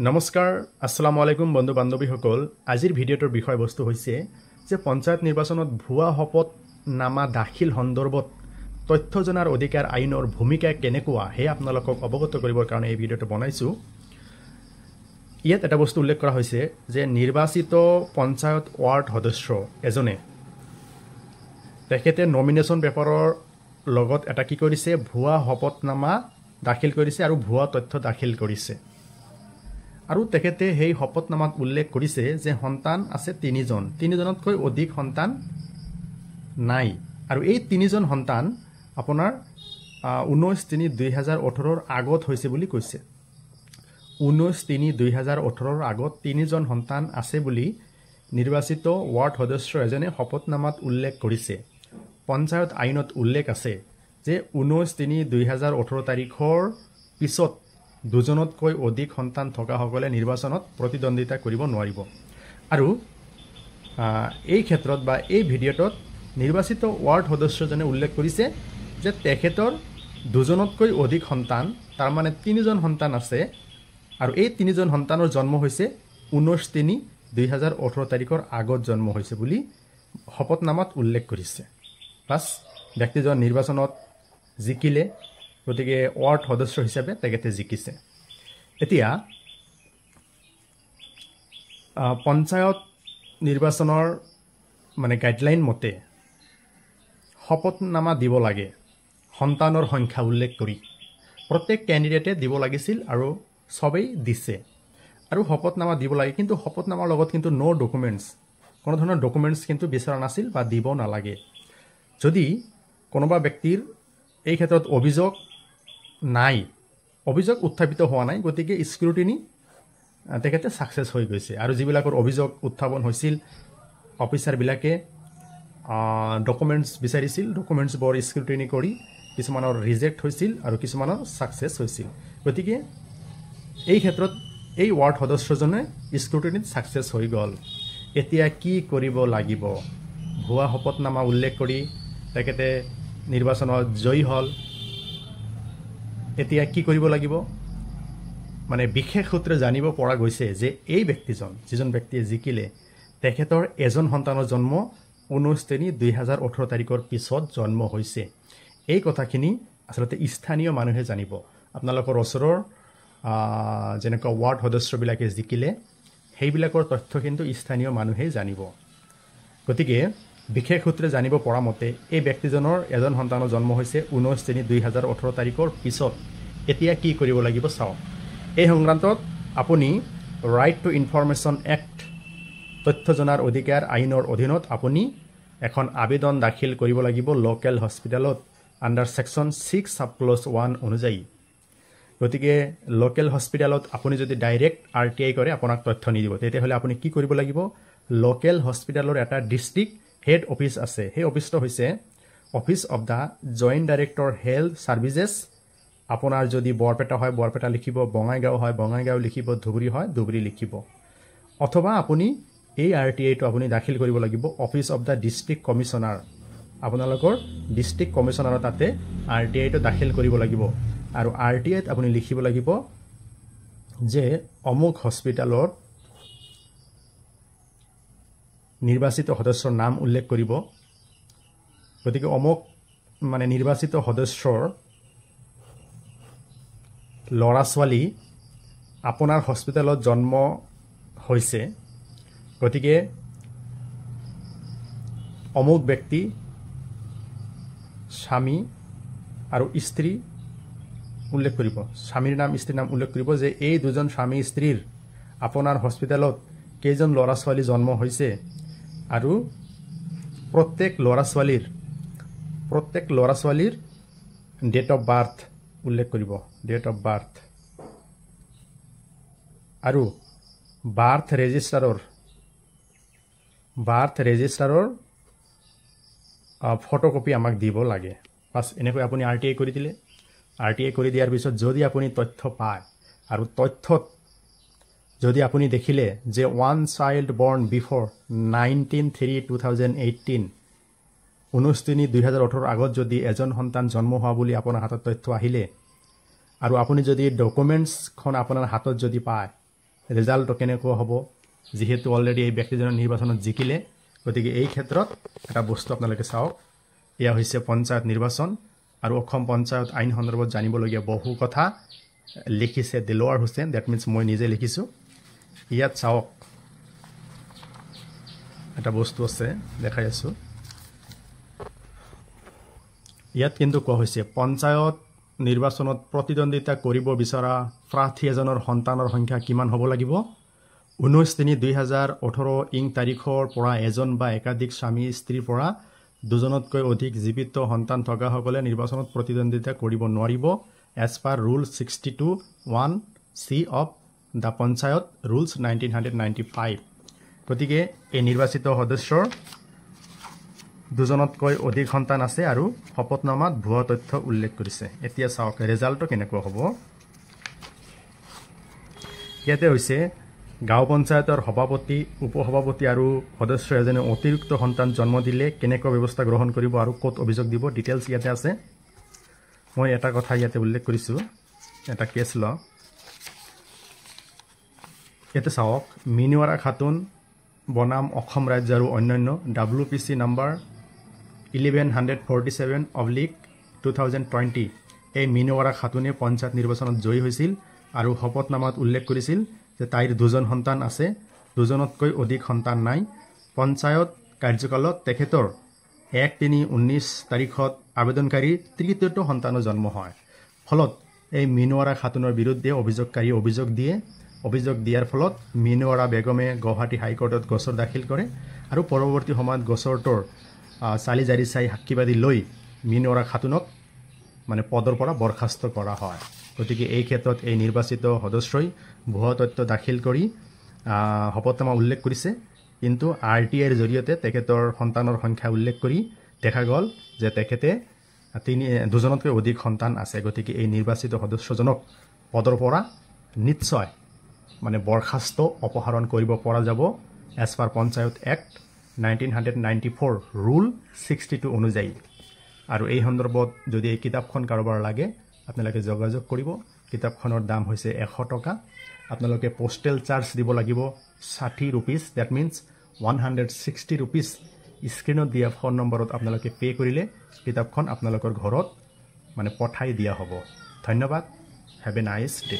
নমস্কাৰ আসসালামু আলাইকুম বন্ধু বান্ধৱীসকল আজিৰ ভিডিঅ'টোৰ বিষয়বস্তু হৈছে যে পঞ্চায়ত নিৰ্বাচনত ভুৱা শপতনামা দাখিল সন্দৰ্ভত তথ্য জনাৰ অধিকাৰ আইনৰ ভূমিকা কেনেকুৱা হে আপোনালোকক অৱগত কৰিবৰ কাৰণে এই ভিডিঅ'টো বনাইছো। ইয়াত এটা বস্তু উল্লেখ কৰা হৈছে যে নিৰ্বাচিত পঞ্চায়ত ৱাৰ্ড সদস্য এজনে তেখেতে নমিনেশ্যন পেপাৰৰ লগত এটা কি কৰিছে ভুৱা শপতনামা দাখিল কৰিছে আৰু ভুৱা তথ্য দাখিল কৰিছে। আৰু তেখেতে সেই শপতনামাত উল্লেখ কৰিছে যে সন্তান আছে তিনিজনতকৈ অধিক সন্তান নাই আৰু এই তিনিজন সন্তান আপোনাৰ 19/3/2018 আগত হৈছে বুলি কৈছে। 19/3/2018 আগত তিনিজন সন্তান আছে বুলি নিৰ্বাচিত ৱাৰ্ড সদস্য এজনে শপতনামাত উল্লেখ কৰিছে। পঞ্চায়ত আইনত উল্লেখ আছে যে 19/3/2018 তাৰিখৰ পিছত দুজনতকৈ অধিক সন্তান থকাসকলে নিৰ্বাচনত প্ৰতিদ্বন্দ্বিতা কৰিব নোৱাৰিব। আৰু এই ক্ষেত্ৰত বা এই ভিডিঅ'টোত নিৰ্বাচিত ৱাৰ্ড সদস্যজনে উল্লেখ কৰিছে যে তেখেতৰ দুজনতকৈ অধিক সন্তান তাৰ মানে তিনিজন সন্তান আছে আৰু এই তিনিজন সন্তানৰ জন্ম হৈছে 19/3/2018 তাৰিখৰ আগত জন্ম হৈছে বুলি শপতনামাত উল্লেখ কৰিছে। প্লাছ ব্যক্তিজন নিৰ্বাচনত জিকিলে, গতিকে ৱাৰ্ড সদস্য হিচাপে তেখেতে জিকিছে। এতিয়া পঞ্চায়ত নিৰ্বাচনৰ মানে গাইডলাইন মতে শপতনামা দিব লাগে সন্তানৰ সংখ্যা উল্লেখ কৰি প্ৰত্যেক কেণ্ডিডেটে দিব লাগিছিল আৰু সবেই দিছে আৰু শপতনামা দিব লাগে। কিন্তু শপতনামাৰ লগত কিন্তু নো ডকুমেণ্টছ কোনো ধৰণৰ ডকুমেণ্টছ কিন্তু বিচৰা নাছিল বা দিব নালাগে। যদি কোনোবা ব্যক্তিৰ এই ক্ষেত্ৰত অভিযোগ নাই, অভিযোগ উত্থাপিত হোৱা নাই, গতিকে স্ক্ৰুটিনি তেখেতে ছাকচেছ হৈ গৈছে। আৰু যিবিলাকৰ অভিযোগ উত্থাপন হৈছিল অফিচাৰবিলাকে ডকুমেণ্টছ বিচাৰিছিল, ডকুমেণ্টছবোৰ স্ক্ৰুটিনি কৰি কিছুমানৰ ৰিজেক্ট হৈছিল আৰু কিছুমানৰ ছাকচেছ হৈছিল। গতিকে এই ক্ষেত্ৰত এই ৱাৰ্ড সদস্যজনে স্ক্ৰুটিনিত ছাকচেছ হৈ গ'ল। এতিয়া কি কৰিব লাগিব? ভুৱা শপতনামা উল্লেখ কৰি তেখেতে নিৰ্বাচনত জয়ী হ'ল। এতিয়া কি কৰিব লাগিব? মানে বিশেষ সূত্ৰে জানিব পৰা গৈছে যে এই ব্যক্তিজন যিজন ব্যক্তিয়ে জিকিলে তেখেতৰ এজন সন্তানৰ জন্ম 19/3/2018 তাৰিখৰ পিছত জন্ম হৈছে। এই কথাখিনি আচলতে স্থানীয় মানুহে জানিব। আপোনালোকৰ ওচৰৰ যেনেকুৱা ৱাৰ্ড সদস্যবিলাকে জিকিলে সেইবিলাকৰ তথ্য কিন্তু স্থানীয় মানুহেই জানিব। গতিকে বিশেষ সূত্ৰে জানিব পৰা মতে এই ব্যক্তিজনৰ এজন সন্তানৰ জন্ম হৈছে 19/3/2018 তাৰিখৰ পিছত। এতিয়া কি কৰিব লাগিব চাওক। এই সংক্ৰান্তত আপুনি ৰাইট টু ইনফৰমেশ্যন এক্ট তথ্য জনাৰ অধিকাৰ আইনৰ অধীনত আপুনি এখন আবেদন দাখিল কৰিব লাগিব লোকেল হস্পিটেলত আণ্ডাৰ ছেকশ্যন 6 সাবক্লজ 1 অনুযায়ী। গতিকে লোকেল হস্পিটেলত আপুনি যদি ডাইৰেক্ট RTI কৰে আপোনাক তথ্য নিদিব। তেতিয়াহ'লে আপুনি কি কৰিব লাগিব? লোকেল হস্পিটেলৰ এটা ডিষ্ট্ৰিক্ট হেড অফিচ আছে। সেই অফিচটো হৈছে office of the joint director health services. আপোনাৰ যদি বৰপেটা হয় বৰপেটা লিখিব, বঙাইগাঁও হয় বঙাইগাঁও লিখিব, ধুবুৰী হয় ধুবুৰী লিখিব। অথবা আপুনি এই RTIটো আপুনি দাখিল কৰিব লাগিব office of the district commissioner. আপোনালোকৰ ডিষ্ট্ৰিক্ট কমিশ্যনাৰৰ তাতে RTIটো দাখিল কৰিব লাগিব। আৰু RTIত আপুনি লিখিব লাগিব যে অমুক হস্পিটেলত নিৰ্বাচিত সদস্যৰ নাম উল্লেখ কৰিব। গতিকে অমুক মানে নিৰ্বাচিত সদস্যৰ ল'ৰা ছোৱালী আপোনাৰ হস্পিটেলত জন্ম হৈছে। গতিকে অমুক ব্যক্তি স্বামী আৰু স্ত্ৰী উল্লেখ কৰিব, স্বামীৰ নাম স্ত্ৰীৰ নাম উল্লেখ কৰিব যে এই দুজন স্বামী স্ত্ৰীৰ আপোনাৰ হস্পিটেলত কেইজন ল'ৰা ছোৱালী জন্ম হৈছে আৰু প্ৰত্যেক ল'ৰা ছোৱালীৰ ডেট অফ বাৰ্থ উল্লেখ কৰিব, ডেট অফ বাৰ্থ। আৰু বাৰ্থ ৰেজিষ্টাৰৰ ফটোকপি আমাক দিব লাগে। বাছ এনেকৈ আপুনি RTI কৰি দিলে। RTI কৰি দিয়াৰ পিছত যদি আপুনি তথ্য পায় আৰু তথ্যত যদি আপুনি দেখিলে যে ওৱান চাইল্ড বৰ্ণ বিফৰ 19/3/2018 19/3/2018 আগত যদি এজন সন্তান জন্ম হোৱা বুলি আপোনাৰ হাতত তথ্য আহিলে আৰু আপুনি যদি ডকুমেণ্টছখন আপোনাৰ হাতত যদি পায় ৰিজাল্টটো কেনেকুৱা হ'ব যিহেতু অলৰেডি এই ব্যক্তিজনৰ নিৰ্বাচনত জিকিলে গতিকে এই ক্ষেত্ৰত এটা বস্তু আপোনালোকে চাওক এয়া হৈছে পঞ্চায়ত নিৰ্বাচন আৰু অসম পঞ্চায়ত আইন সন্দৰ্ভত জানিবলগীয়া বহু কথা লিখিছে দিলৱাৰ হুছেইন দ্যাট মিন্স মই নিজে লিখিছোঁ ইয়াত চাওক এটা বস্তু আছে দেখাই আছোঁ ইয়াত কিন্তু কোৱা হৈছে পঞ্চায়ত নিৰ্বাচনত প্ৰতিদ্বন্দ্বিতা কৰিব বিচৰা প্ৰাৰ্থী এজনৰ সন্তানৰ সংখ্যা কিমান হ'ব লাগিব 19/3/2018 ইং তাৰিখৰ পৰা এজন বা একাধিক স্বামী স্ত্ৰীৰ পৰা দুজনতকৈ অধিক জীৱিত সন্তান থকাসকলে নিৰ্বাচনত প্ৰতিদ্বন্দ্বিতা কৰিব নোৱাৰিব as per rule 62(1)C of the panchayat rules 1995 গতিকে এই নিৰ্বাচিত সদস্যৰ দুজনতকৈ অধিক সন্তান আছে আৰু শপতনামাত ভুৱা তথ্য উল্লেখ কৰিছে এতিয়া চাওক ৰিজাল্টটো কেনেকুৱা হ'ব ইয়াতে হৈছে গাঁও পঞ্চায়তৰ সভাপতি উপসভাপতি আৰু সদস্য এজনে অতিৰিক্ত সন্তান জন্ম দিলে কেনেকুৱা ব্যৱস্থা গ্ৰহণ কৰিব আৰু ক'ত অভিযোগ দিব ডিটেইলছ ইয়াতে আছে মই এটা কথা ইয়াতে উল্লেখ কৰিছোঁ এটা কেছ ল ইয়াতে চাওক মিনুৱাৰা খাতুন বনাম অসম ৰাজ্য আৰু অন্যান্য WPC নাম্বাৰ 1147/2020 এই মিনুৱাৰা খাতুনে পঞ্চায়ত নিৰ্বাচনত জয়ী হৈছিল আৰু শপতনামাত উল্লেখ কৰিছিল যে তাইৰ দুজন সন্তান আছে দুজনতকৈ অধিক সন্তান নাই পঞ্চায়ত কাৰ্যকালত তেখেতৰ 1/3/19 তাৰিখত আবেদনকাৰীৰ তৃতীয়টো সন্তানৰ জন্ম হয় ফলত এই মিনুৱাৰা খাতুনৰ বিৰুদ্ধে অভিযোগকাৰীয়ে অভিযোগ দিয়াৰ ফলত মিনুৱাৰা বেগমে গুৱাহাটী হাইকোৰ্টত গোচৰ দাখিল কৰে আৰু পৰৱৰ্তী সময়ত গোচৰটোৰ চালি জাৰি চাই সাক্ষীবাদী লৈ মিনুৱাৰা খাতুনক মানে পদৰ পৰা বৰখাস্ত কৰা হয় গতিকে এই ক্ষেত্ৰত এই নিৰ্বাচিত সদস্যই ভুৱা তথ্য দাখিল কৰি শপতনামা উল্লেখ কৰিছে কিন্তু RTIৰ জৰিয়তে তেখেতৰ সন্তানৰ সংখ্যা উল্লেখ কৰি দেখা গ'ল যে তেখেতে দুজনতকৈ অধিক সন্তান আছে গতিকে এই নিৰ্বাচিত সদস্যজনক পদৰ পৰা নিশ্চয় মানে বৰখাস্ত অপসাৰণ কৰিব পৰা যাব as per panchayat act 1994 rule 62 অনুযায়ী আৰু এই সন্দৰ্ভত যদি এই কিতাপখন কাৰোবাৰ লাগে আপোনালোকে যোগাযোগ কৰিব কিতাপখনৰ দাম হৈছে 100 টকা আপোনালোকে পোষ্টেল চাৰ্জ দিব লাগিব 60 rupees দ্যাট মিন্স 160 rupees স্ক্ৰিনত দিয়া ফোন নম্বৰত আপোনালোকে পে কৰিলে কিতাপখন আপোনালোকৰ ঘৰত মানে পঠাই দিয়া হ'ব ধন্যবাদ হেভ এ নাইস ডে